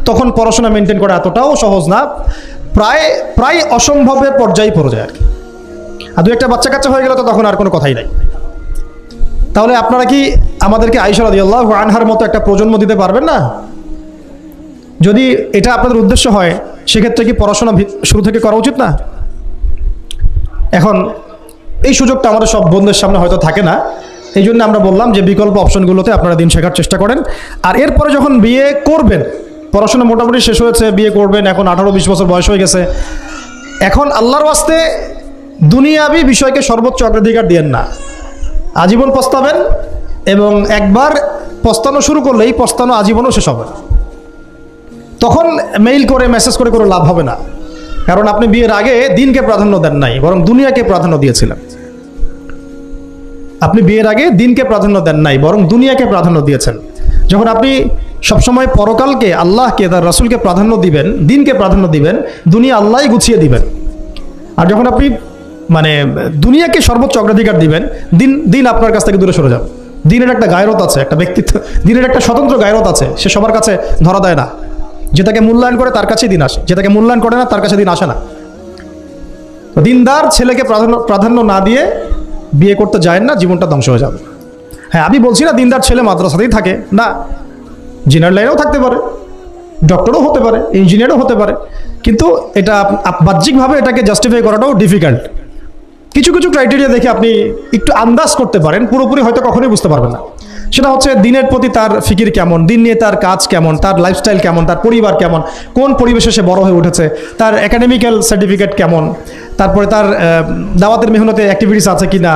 Speaker 1: তখন পড়াশোনা মেনটেন করা এতটাও সহজ না, প্রায় অসম্ভবের পর্যায়ে পড়ে যায় আর কি। আর দু একটা বাচ্চা কাচ্চা হয়ে গেলে তো তখন আর কোনো কথাই নাই। তাহলে আপনারা কি আমাদেরকে আয়েশা রাদিয়াল্লাহু আনহার মতো একটা প্রজন্ম দিতে পারবেন না? যদি এটা আপনাদের উদ্দেশ্য হয়, সেক্ষেত্রে কি পড়াশোনা শুরু থেকে করা উচিত না? এখন এই সুযোগটা আমাদের সব বন্ধুদের সামনে হয়তো থাকে না, এই জন্য আমরা বললাম যে বিকল্প অপশনগুলোতে আপনারা দিন শেখার চেষ্টা করেন। আর এরপরে যখন বিয়ে করবেন, পড়াশোনা মোটামুটি শেষ হয়েছে, বিয়ে করবেন, এখন 18-20 বছর বয়স হয়ে গেছে, এখন আল্লাহর ওয়াস্তে দুনিয়াবি বিষয়কে সর্বোচ্চ অগ্রাধিকার দিয়েন না। আজীবন পস্তাবেন, এবং একবার পস্তানো শুরু করলেই পস্তানো আজীবনও শেষ হবে। তখন মেইল করে মেসেজ করে কোনো লাভ হবে না, কারণ আপনি বিয়ের আগে দিনকে প্রাধান্য দেন নাই, বরং দুনিয়াকে প্রাধান্য দিয়েছিলেন। আপনি বিয়ের আগে দিনকে প্রাধান্য দেন নাই, বরং দুনিয়াকে প্রাধান্য দিয়েছেন। যখন আপনি সবসময় পরকালকে, আল্লাহকে, তার রাসূলকে প্রাধান্য দিবেন, দিনকে প্রাধান্য দিবেন, দুনিয়া আল্লাহই গুছিয়ে দিবেন। আর যখন আপনি মানে দুনিয়াকে সর্বোচ্চ অগ্রাধিকার দিবেন, দিন আপনার কাছ থেকে দূরে সরে যাবে। দিনের একটা গায়রত আছে, একটা ব্যক্তিত্ব, দিনের একটা স্বতন্ত্র গায়রত আছে, সে সবার কাছে ধরা দেয় না। যেটাকে মূল্যায়ন করে তার কাছেই দিন আসে, যেটাকে মূল্যায়ন করে না তার কাছে দিন আসে না। দিনদার ছেলেকে প্রাধান্য না দিয়ে বিয়ে করতে যায় না, জীবনটা ধ্বংস হয়ে যাবে। হ্যাঁ, আমি বলছি না দিনদার ছেলে মাদ্রাসাতেই থাকে না, ইঞ্জিনিয়ার লাইনেও থাকতে পারে, ডক্টরও হতে পারে, ইঞ্জিনিয়ারও হতে পারে, কিন্তু এটা বাহ্যিকভাবে এটাকে জাস্টিফাই করাটাও ডিফিকাল্ট। কিছু কিছু ক্রাইটেরিয়া দেখে আপনি একটু আন্দাজ করতে পারেন, পুরোপুরি হয়তো কখনোই বুঝতে পারবেন না। সেটা হচ্ছে দিনের প্রতি তার ফিকির কেমন, দিন নিয়ে তার কাজ কেমন, তার লাইফস্টাইল কেমন, তার পরিবার কেমন, কোন পরিবেশে সে বড় হয়ে উঠেছে, তার একাডেমিক্যাল সার্টিফিকেট কেমন, তারপরে তার দাওয়াতের মেহনতে অ্যাক্টিভিটিস আছে কিনা,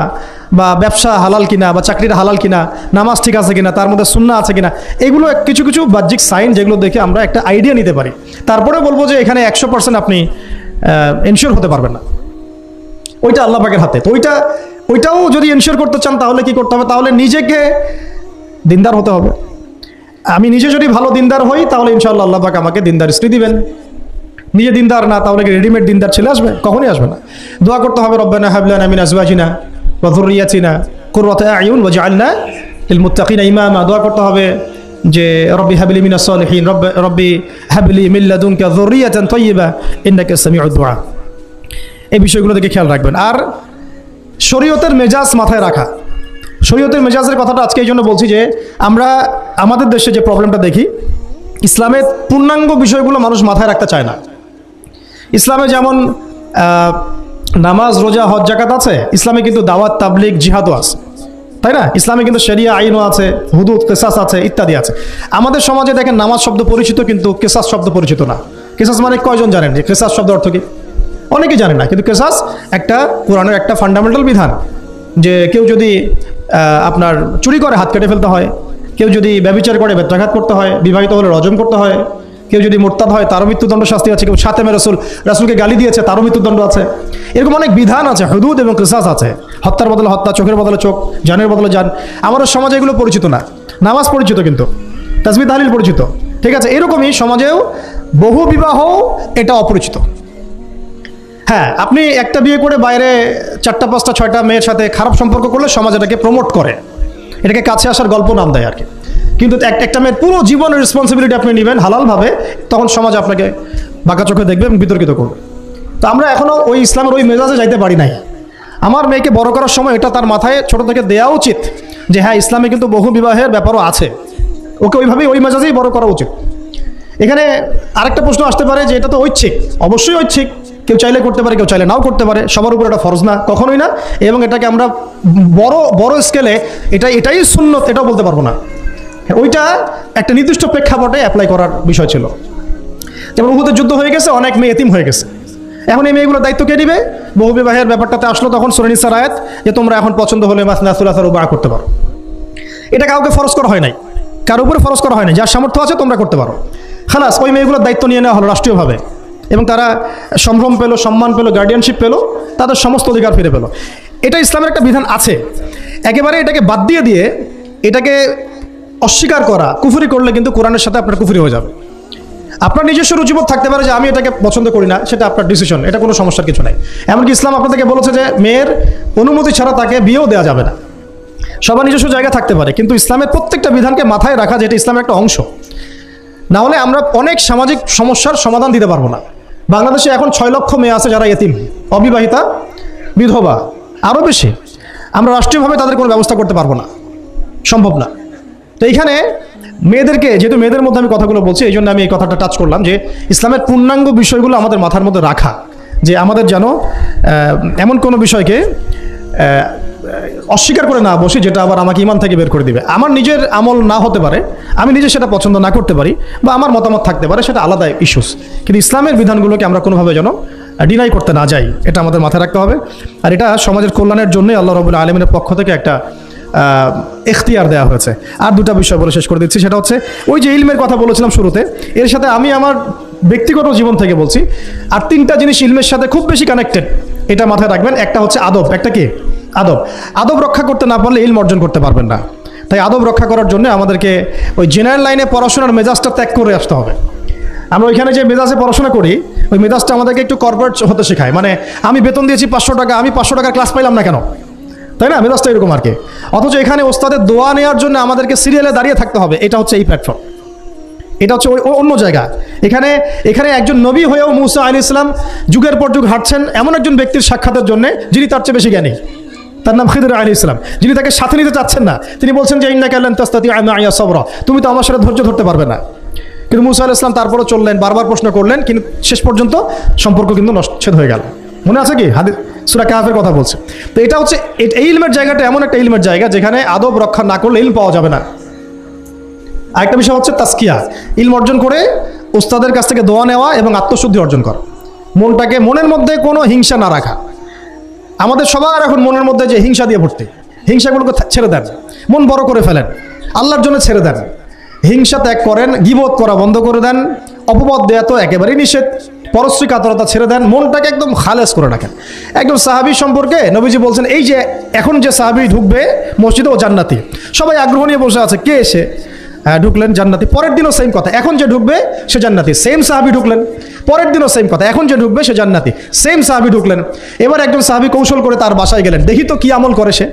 Speaker 1: বা ব্যবসা হালাল কিনা, বা চাকরির হালাল কিনা, নামাজ ঠিক আছে কিনা, তার মধ্যে সুন্নাহ আছে কিনা, এগুলো কিছু কিছু বাহ্যিক সাইন যেগুলো দেখে আমরা একটা আইডিয়া নিতে পারি। তারপরে বলবো যে এখানে 100% আপনি এনশিওর হতে পারবেন না, ওইটা আল্লাহ পাকের হাতে। তো ওইটাও যদি এনশিওর করতে চান তাহলে কি করতে হবে? তাহলে নিজেকে দিনদার হতে হবে। আমি নিজে যদি ভালো দিনদার হই তাহলে ইনশাআল্লাহ আল্লাহ পাক আমাকে দিনদার স্ত্রী দিবেন। নিজে দিনদার না, তাহলে কি রেডিমেড দিনদার ছেলে আসবে? কখনই আসবে না। দোয়া করতে হবে, রব্বানা হাব লানা মিন আজওয়াজিনা ওয়া যুররিয়াতিনা কুররাতা আ'য়ুন ওয়াজআলনা লিল মুত্তাকিনা ইমামা। দোয়া করতে হবে যে রব্বি হাবলি মিনাস সালিহিন, রব্বি হাবলি মিন লাদুনকা যুররিয়াতান তাইয়্যিবা ইন্নাকা সামিউদ দুআ। এই বিষয়গুলো দেখে খেয়াল রাখবেন। আর শরীয়তের মেজাজ মাথায় রাখা, শরীয়তের মেজাজের কথাটা আজকে এই জন্য বলছি যে আমরা আমাদের দেশে যে প্রবলেমটা দেখি, ইসলামের পূর্ণাঙ্গ বিষয়গুলো মানুষ মাথায় রাখতে চায় না। ইসলামে যেমন নামাজ, রোজা, হজ, যাকাত আছে, ইসলামে কিন্তু দাওয়াত, তাবলিগ, জিহাদও আছে, তাই না? ইসলামে কিন্তু শরিয়া আইনও আছে, হুদুদ, কিসাস আছে, ইত্যাদি আছে। আমাদের সমাজে দেখেন নামাজ শব্দ পরিচিত, কিন্তু কিসাস শব্দ পরিচিত না। কিসাস মানে কয়জন জানেন যে কিসাস শব্দ অর্থ কি? অনেকেই জানে না, কিন্তু কিসাস একটা কোরআনের একটা ফান্ডামেন্টাল বিধান, যে কেউ যদি আপনার চুরি করে হাত কেটে ফেলতে হয়, কেউ যদি ব্যভিচার করে বেত্রাঘাত করতে হয়, বিবাহিত হলে রজম করতে হয়, কেউ যদি মোরতাদ হয় তারও মৃত্যুদণ্ড শাস্তি আছে, কেউ শাতেমে রাসূলকে গালি দিয়েছে তারও মৃত্যুদণ্ড আছে। এরকম অনেক বিধান আছে, হুদুদ এবং কিসাস আছে। হত্যার বদলে হত্যা, চোখের বদলে চোখ, জানের বদলে জান। আমাদের সমাজে এগুলো পরিচিত না। নামাজ পরিচিত, কিন্তু তাসবিহ তাহলিল পরিচিত, ঠিক আছে? এরকমই সমাজেও বহু বিবাহ এটা অপরিচিত। হ্যাঁ, আপনি একটা বিয়ে করে বাইরে 4টা 5টা 6টা মেয়ের সাথে খারাপ সম্পর্ক করলে সমাজ এটাকে প্রমোট করে, এটাকে কাছে আসার গল্প নাম দেয় আর কি। কিন্তু একটা মেয়ের পুরো জীবনের রেসপন্সিবিলিটি আপনি নেবেন হালালভাবে, তখন সমাজ আপনাকে বাঁকা চোখে দেখবে এবং বিতর্কিত করবে। তো আমরা এখনও ওই ইসলামের ওই মেজাজে যাইতে পারি নাই। আমার মেয়েকে বড় করার সময় এটা তার মাথায় ছোট থেকে দেওয়া উচিত যে হ্যাঁ, ইসলামে কিন্তু বহু বিবাহের ব্যাপারও আছে, ওকে ওইভাবেই ওই মেজাজেই বড় করা উচিত। এখানে আরেকটা প্রশ্ন আসতে পারে যে এটা তো ঐচ্ছিক। অবশ্যই ঐচ্ছিক, কেউ চাইলে করতে পারে, কেউ চাইলে নাও করতে পারে, সবার উপর এটা ফরজ না, কখনোই না। এবং এটাকে আমরা বড় স্কেলে এটাই সুন্নত এটাও বলতে পারবো না। ওইটা একটা নির্দিষ্ট প্রেক্ষাপটে অ্যাপ্লাই করার বিষয় ছিল। যেমন উহুদের যুদ্ধ হয়ে গেছে, অনেক মেয়ে এতিম হয়ে গেছে, এখন এই মেয়েগুলোর দায়িত্ব কে নেবে? বহু বিবাহের ব্যাপারটাতে আসলো তখন সূরা নিসার আয়াত যে তোমরা এখন পছন্দ হলে মাসনা সুলাসা রুবা করতে পারো। এটা কাউকে ফরজ করা হয় নাই, কারোর উপরে ফরজ করা হয় নাই, যার সামর্থ্য আছে তোমরা করতে পারো। খালাস, ওই মেয়েগুলোর দায়িত্ব নিয়ে নেওয়া হলো রাষ্ট্রীয়ভাবে, এবং তারা সম্ভ্রম পেলো, সম্মান পেলো, গার্ডিয়ানশিপ পেলো, তাদের সমস্ত অধিকার ফিরে পেলো। এটা ইসলামের একটা বিধান আছে। একেবারে এটাকে বাদ দিয়ে এটাকে অস্বীকার করা, কুফরি করলে কিন্তু কোরআনের সাথে আপনার কুফরি হয়ে যাবে। আপনার নিজস্ব রুচিবোধ থাকতে পারে যে আমি এটাকে পছন্দ করি না, সেটা আপনার ডিসিশন, এটা কোনো সমস্যার কিছু নাই। এমনকি ইসলাম আপনাদেরকে বলেছে যে মেয়ের অনুমতি ছাড়া তাকে বিয়েও দেওয়া যাবে না। সবার নিজস্ব জায়গা থাকতে পারে, কিন্তু ইসলামের প্রত্যেকটা বিধানকে মাথায় রাখা, যেটা ইসলামের একটা অংশ, না হলে আমরা অনেক সামাজিক সমস্যার সমাধান দিতে পারবো না। বাংলাদেশে এখন 6 লক্ষ মেয়ে আছে যারা এতিম, অবিবাহিতা, বিধবা, আরও বেশি। আমরা রাষ্ট্রীয়ভাবে তাদের কোনো ব্যবস্থা করতে পারবো না, সম্ভব না। তো এইখানে মেয়েদেরকে, যেহেতু মেয়েদের মধ্যে আমি কথাগুলো বলছি, এই জন্য আমি এই কথাটা টাচ করলাম যে ইসলামের পূর্ণাঙ্গ বিষয়গুলো আমাদের মাথার মধ্যে রাখা, যে আমাদের যেন এমন কোনো বিষয়কে অস্বীকার করে না বসি যেটা আবার আমাকে ইমান থেকে বের করে দিবে। আমার নিজের আমল না হতে পারে, আমি নিজে সেটা পছন্দ না করতে পারি, বা আমার মতামত থাকতে পারে, সেটা আলাদা ইস্যুস, কিন্তু ইসলামের বিধানগুলোকে আমরা কোনোভাবে যেন ডিনাই করতে না যাই, এটা আমাদের মাথায় রাখতে হবে। আর এটা সমাজের কল্যাণের জন্যই আল্লাহ রাব্বুল আলামিনের পক্ষ থেকে একটা এখতিয়ার দেওয়া হয়েছে। আর দুটা বিষয় বলে শেষ করে দিচ্ছি, সেটা হচ্ছে ওই যে ইলমের কথা বলেছিলাম শুরুতে, এর সাথে আমি আমার ব্যক্তিগত জীবন থেকে বলছি আর 3টা জিনিস ইলমের সাথে খুব বেশি কানেক্টেড, এটা মাথায় রাখবেন। একটা হচ্ছে আদব। একটা কি? আদব। আদব রক্ষা করতে না পারলে ইলম অর্জন করতে পারবেন না। তাই আদব রক্ষা করার জন্য আমাদেরকে ওই জেনারেল লাইনে পড়াশোনার মেজাজটা ত্যাগ করে আসতে হবে। আমরা ওইখানে যে মেজাজে পড়াশোনা করি, ওই মেজাজটা আমাদেরকে একটু কর্পোরেট হতে শেখায়। মানে আমি বেতন দিয়েছি 500 টাকা, আমি 500 টাকার ক্লাস পাইলাম না কেন, তাই না? মেজাজটা এরকম আর কি। অথচ এখানে ওস্তাদের দোয়া নেওয়ার জন্য আমাদেরকে সিরিয়ালে দাঁড়িয়ে থাকতে হবে। এটা হচ্ছে এই প্ল্যাটফর্ম, এটা হচ্ছে ওই অন্য জায়গা। এখানে একজন নবী হয়েও মুসা আলাইহিস সালাম যুগের পর যুগ হাঁটছেন এমন একজন ব্যক্তির সাক্ষাতের জন্য যিনি তার চেয়ে বেশি জ্ঞানী, তার নাম খিদর আলাইহিস সালাম, যিনি তাকে সাথে নিতে চাচ্ছেন না। তিনি বলছেন যে ইন্নাকা লান তাস্তাতিআ মা'ইয়া সাবরা, তুমি তো আমার সাথে ধৈর্য ধরতে পারবে না। কিন্তু মুসা আলাইহিস সালাম তারপরও চললেন, বারবার প্রশ্ন করলেন, কিন্তু শেষ পর্যন্ত সম্পর্ক কিন্তু নষ্ট হয়ে গেল। মনে আছে কি? হাদিস সূরা কাহফের কথা বলছে। তো এটা হচ্ছে এই ইলমের জায়গাটা এমন একটা ইলমের জায়গা যেখানে আদব রক্ষা না করলে ইলম পাওয়া যাবে না। আরেকটা বিষয় হচ্ছে তাসকিয়া, ইলম অর্জন করে উস্তাদের কাছ থেকে দোয়া নেওয়া এবং আত্মশুদ্ধি অর্জন করা। মনের মধ্যে কোনো হিংসা না রাখা। আমাদের সবার এখন মনের মধ্যে যে হিংসা দিয়ে ভর্তি, হিংসাগুলোকে ছেড়ে দেন, মন বড় করে ফেলেন, আল্লাহর জন্য ছেড়ে দেন, হিংসা ত্যাগ করেন, গীবত করা বন্ধ করে দেন, অপবাদ দেয়া তো একেবারেই নিষেধ, পরশ্রী কাতরতা ছেড়ে দেন, মনটাকে একদম খালেস করে রাখেন। একজন সাহাবী সম্পর্কে নবীজি বলছেন, এই যে এখন যে সাহাবী ঢুকবে মসজিদে, ও জান্নাতি। সবাই আগ্রহ নিয়ে বসে আছে, কে এসে? ঢুকলেন, জান্নাতি। পরের দিনও সেম কথা, এখন যে ঢুকবে সে জান্নাতি। সেম সাহাবী ঢুকলেন, পরের দিনও সেম কথা, এখন যে ঢুকবে সে জান্নাতি। সেম সাহাবী ঢুকলেন। এবার একজন সাহাবী কৌশল করে তার বাসায় গেলেন, দেখি তো কি আমল করে সে।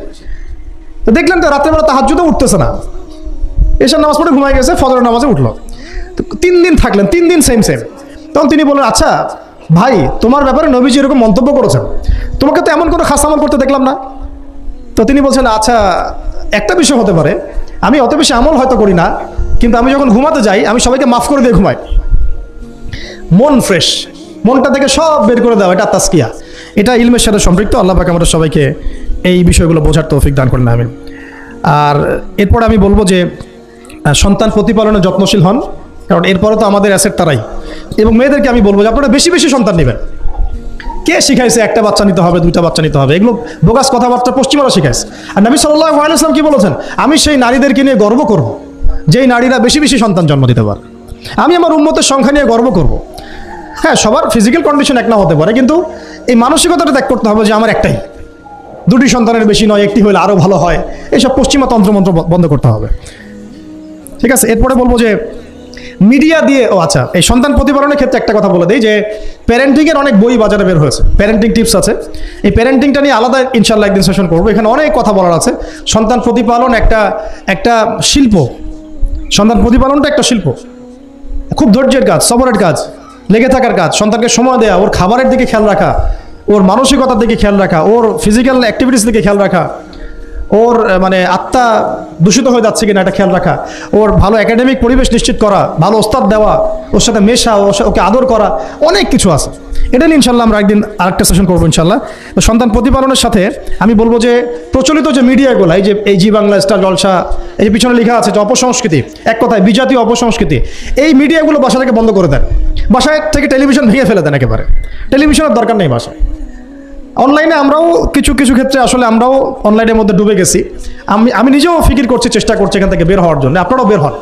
Speaker 1: তো দেখলেন তো রাত্রেবেলা তাহাজ্জুদে উঠতেছে না, এশার নামাজ পড়ে ঘুমায় গেছে, ফজরের নামাজে উঠলো। তো 3 দিন থাকলেন, 3 দিন সেম। তখন তিনি বললেন, আচ্ছা ভাই, তোমার ব্যাপারে নবীজি এরকম মন্তব্য করেছেন, তোমাকে তো এমন কোনো খাস আমল করতে দেখলাম না। তো তিনি বলছেন, আচ্ছা একটা বিষয় হতে পারে, আমি অত বেশি আমল হয়তো করি না, কিন্তু আমি যখন ঘুমাতে যাই আমি সবাইকে মাফ করে দিয়ে ঘুমাই। মন ফ্রেশ, মনটা থেকে সব বের করে দেওয়া, এটা তাসকিয়া। এটা ইলমের সাথে সম্পৃক্ত। আল্লাহ পাক আমাদের সবাইকে এই বিষয়গুলো বোঝার তৌফিক দান করেন, আমিন। আর এরপর আমি বলবো যে সন্তান প্রতিপালনে যত্নশীল হন, কারণ এরপরে তো আমাদের অ্যাসেট তারাই। এবং মেয়েদেরকে আমি বলবো যে আপনারা বেশি বেশি সন্তান নেবেন। কে শিখাইছে একটা বাচ্চা নিতে হবে, 2টা বাচ্চা নিতে হবে? এগুলো বোগাস কথাবার্তা পশ্চিমারা শিখাইছে। আর নবী সাল্লাল্লাহু আলাইহি ওয়াসাল্লাম কি বলেছেন? আমি সেই নারীদেরকে নিয়ে গর্ব করব যেই নারীরা বেশি বেশি সন্তান জন্ম দিতে পারে। আমি আমার উম্মতের সংখ্যা নিয়ে গর্ব করব। হ্যাঁ, সবার ফিজিক্যাল কন্ডিশন এক না হতে পারে, কিন্তু এই মানসিকতাটা ত্যাগ করতে হবে যে আমার একটাই, 2টি সন্তানের বেশি নয়, একটি হলে আরও ভালো হয়। এইসব পশ্চিমা তন্ত্রমন্ত্র বন্ধ করতে হবে, ঠিক আছে? এরপরে বলবো যে মিডিয়া দিয়ে, আচ্ছা, এই সন্তান প্রতিপালনের ক্ষেত্রে একটা কথা বলে দিই যে প্যারেন্টিংয়ের অনেক বই বাজারে বের হয়েছে, প্যারেন্টিং টিপস আছে। এই প্যারেন্টিংটা নিয়ে আলাদা ইনশাল্লাহ একদিন সেশন করবো, এখানে অনেক কথা বলার আছে। সন্তান প্রতিপালন একটা শিল্প, সন্তান প্রতিপালনটা একটা শিল্প, খুব ধৈর্যের কাজ, সবরের কাজ, লেগে থাকার কাজ। সন্তানকে সময় দেওয়া, ওর খাবারের দিকে খেয়াল রাখা, ওর মানসিকতার দিকে খেয়াল রাখা, ওর ফিজিক্যাল অ্যাক্টিভিটিস দিকে খেয়াল রাখা, ওর মানে আত্মা দূষিত হয়ে যাচ্ছে কিনা এটা খেয়াল রাখা, ওর ভালো একাডেমিক পরিবেশ নিশ্চিত করা, ভালো ওস্তাদ দেওয়া, ওর সাথে মেশা, ওকে আদর করা, অনেক কিছু আছে। এটা নিয়ে ইনশাল্লাহ আমরা একদিন আরেকটা সেশন করবো ইনশাল্লাহ। তো সন্তান প্রতিপালনের সাথে আমি বলবো যে প্রচলিত যে মিডিয়াগুলো, এই জি বাংলা, স্টার জলসা, এই যে পিছনে লেখা আছে যে অপসংস্কৃতি, এক কথায় বিজাতীয় অপসংস্কৃতি, এই মিডিয়াগুলো বাসা থেকে বন্ধ করে দেন। বাসায় থেকে টেলিভিশন ভেঙে ফেলে দেন একেবারে, টেলিভিশনের দরকার নেই বাসায়। অনলাইনে আমরাও কিছু কিছু ক্ষেত্রে আসলে আমরাও অনলাইনের মধ্যে ডুবে গেছি। আমি নিজেও ফিকির করছি, চেষ্টা করছি এখান থেকে বের হওয়ার জন্য। আপনারাও বের হন,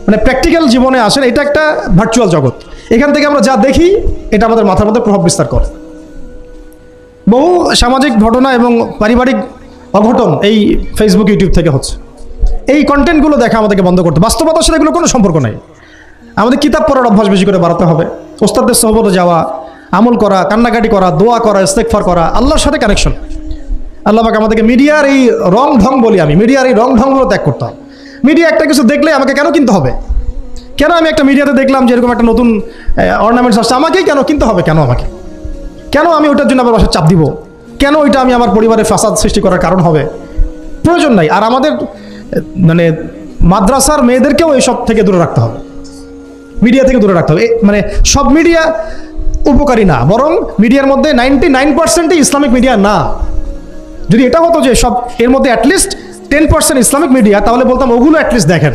Speaker 1: মানে প্র্যাকটিক্যাল জীবনে আসেন। এটা একটা ভার্চুয়াল জগৎ, এখান থেকে আমরা যা দেখি এটা আমাদের মাথার মধ্যে প্রভাব বিস্তার করে। বহু সামাজিক ঘটনা এবং পারিবারিক অঘটন এই ফেসবুক, ইউটিউব থেকে হচ্ছে। এই কন্টেন্টগুলো দেখা আমাদেরকে বন্ধ করতে, বাস্তবতার সাথে এগুলো কোনো সম্পর্ক নাই। আমাদের কিতাব পড়ার অভ্যাস বেশি করে বাড়াতে হবে, ওস্তাদের সহবতে যাওয়া, আমল করা, কান্নাকাটি করা, দোয়া করা, ইস্তেগফার করা, আল্লাহর সাথে কানেকশন। আল্লাহ পাক আমাদেরকে মিডিয়ার এই রং ঢং বলি আমি, মিডিয়ার এই রং ঢংগুলো ত্যাগ করতে হবে। মিডিয়া একটা কিছু দেখলে আমাকে কেন কিনতে হবে? কেন আমি একটা মিডিয়াতে দেখলাম যে এরকম একটা নতুন অর্নামেন্টস আসছে, আমাকেই কেন কিনতে হবে? কেন আমি ওটার জন্য আবার বাসায় চাপ দিব? কেন ওইটা আমি আমার পরিবারের ফাসাদ সৃষ্টি করার কারণ হবে? প্রয়োজন নাই। আর আমাদের মানে মাদ্রাসার মেয়েদেরকেও এইসব থেকে দূরে রাখতে হবে, মিডিয়া থেকে দূরে রাখতে হবে। মানে সব মিডিয়া উপকারী না, বরং মিডিয়ার মধ্যে 99%ই ইসলামিক মিডিয়া না। যদি এটা হতো যে সব এর মধ্যে অ্যাটলিস্ট 10% ইসলামিক মিডিয়া, তাহলে বলতাম ওগুলো অ্যাটলিস্ট দেখেন।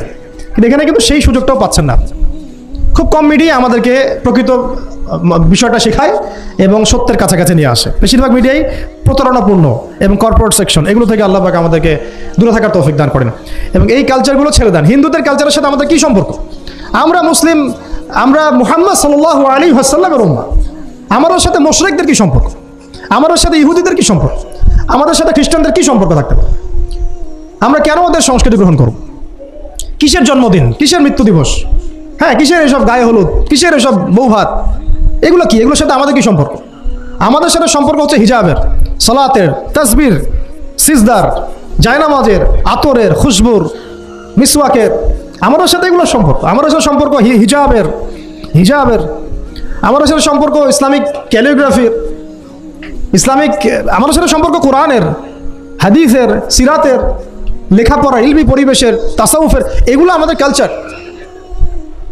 Speaker 1: কিন্তু এখানে কিন্তু সেই সুযোগটাও পাচ্ছেন না। খুব কম মিডিয়া আমাদেরকে প্রকৃত বিষয়টা শেখায় এবং সত্যের কাছাকাছি নিয়ে আসে। বেশিরভাগ মিডিয়াই প্রতারণাপূর্ণ এবং কর্পোরেট সেকশন, এগুলো থেকে আল্লাহ পাক আমাদেরকে দূরে থাকার তৌফিক দান করেন এবং এই কালচারগুলো ছেড়ে দেন। হিন্দুদের কালচারের সাথে আমাদের কী সম্পর্ক? আমরা মুসলিম, আমরা মুহাম্মদ সাল্লাল্লাহু আলাইহি ওয়াসাল্লামের উম্মাহ। আমাদের সাথে মুশরিকদের কী সম্পর্ক? আমাদের সাথে ইহুদিদের কী সম্পর্ক? আমাদের সাথে খ্রিস্টানদের কী সম্পর্ক থাকতে পারে? আমরা কেন ওদের সংস্কৃতি গ্রহণ করব? কিসের জন্মদিন, কিসের মৃত্যু দিবস, হ্যাঁ কিসের এসব গায়ে হলুদ, কিসের এসব বৌভাত, এগুলো কি? এগুলোর সাথে আমাদের কি সম্পর্ক? আমাদের সাথে সম্পর্ক হচ্ছে হিজাবের, সালাতের, তাসবির, সিজদার, জায়নামাজের, আতরের, খুশবুর, মিসওয়াকের। আমাদের সাথে এগুলোর সম্পর্ক। আমাদের সাথে সম্পর্ক হিজাবের, আমাদের সাথে সম্পর্ক ইসলামিক ক্যালিগ্রাফির, আমাদের সাথে সম্পর্ক কোরআনের, হাদিসের, সিরাতের, লেখাপড়া, ইলমি পরিবেশের, তাসাউফের, এগুলো আমাদের কালচার।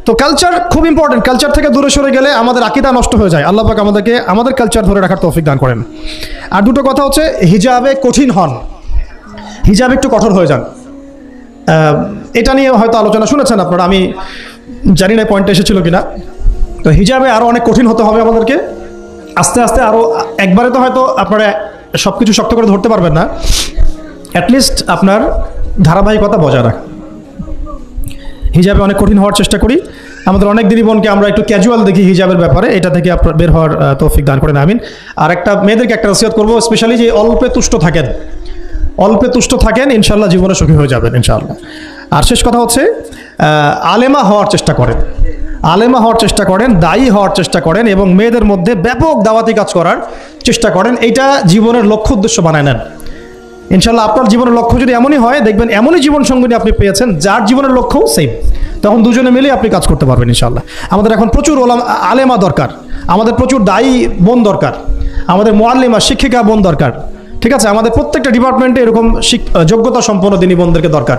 Speaker 1: তো কালচার খুব ইম্পর্টেন্ট। কালচার থেকে দূরে সরে গেলে আমাদের আকীদা নষ্ট হয়ে যায়। আল্লাহ পাক আমাদেরকে আমাদের কালচার ধরে রাখার তৌফিক দান করেন। আর দুটো কথা হচ্ছে, হিজাবে কঠিন হন, হিজাব একটু কঠোর হয়ে যান। এটা নিয়ে হয়তো আলোচনা শুনেছেন আপনারা, আমি জানি না পয়েন্টটা এসেছিল কিনা। তো হিজাবে আরও অনেক কঠিন হতে হবে আমাদেরকে, আস্তে আস্তে আরও। একবারে তো হয়তো আপনারা সব কিছু শক্ত করে ধরতে পারবেন না, অ্যাটলিস্ট আপনার ধারাবাহিকতা বজায় রাখ। হিজাবে অনেক কঠিন হওয়ার চেষ্টা করি। আমাদের অনেক দিদি বোনকে আমরা একটু ক্যাজুয়াল দেখি হিজাবের ব্যাপারে, এটা থেকে আপনার বের হওয়ার তৌফিক দান করেন, আমিন। আর একটা মেয়েদেরকে একটা নসিহত করবো, স্পেশালি যে অল্পে তুষ্ট থাকেন, ইনশাল্লাহ জীবনে সুখী হয়ে যাবেন ইনশাআল্লাহ। আর শেষ কথা হচ্ছে, আলেমা হওয়ার চেষ্টা করেন, দায়ী হওয়ার চেষ্টা করেন এবং মেয়েদের মধ্যে ব্যাপক দাওয়াতি কাজ করার চেষ্টা করেন। এইটা জীবনের লক্ষ্য উদ্দেশ্য বানায় নেন ইনশাল্লাহ। আপনার জীবনের লক্ষ্য যদি এমনই হয়, দেখবেন এমনই জীবন সঙ্গী আপনি পেয়েছেন যার জীবনের লক্ষ্যও সেম, তখন দুজনে মিলে আপনি কাজ করতে পারবেন ইনশাল্লাহ। আমাদের এখন প্রচুর আলেমা দরকার, আমাদের প্রচুর দায়ী বোন দরকার, আমাদের মুআল্লিমা শিক্ষিকা বোন দরকার, ঠিক আছে? আমাদের প্রত্যেকটা ডিপার্টমেন্টে এরকম যোগ্যতা সম্পন্ন দিনী বোনদেরকে দরকার।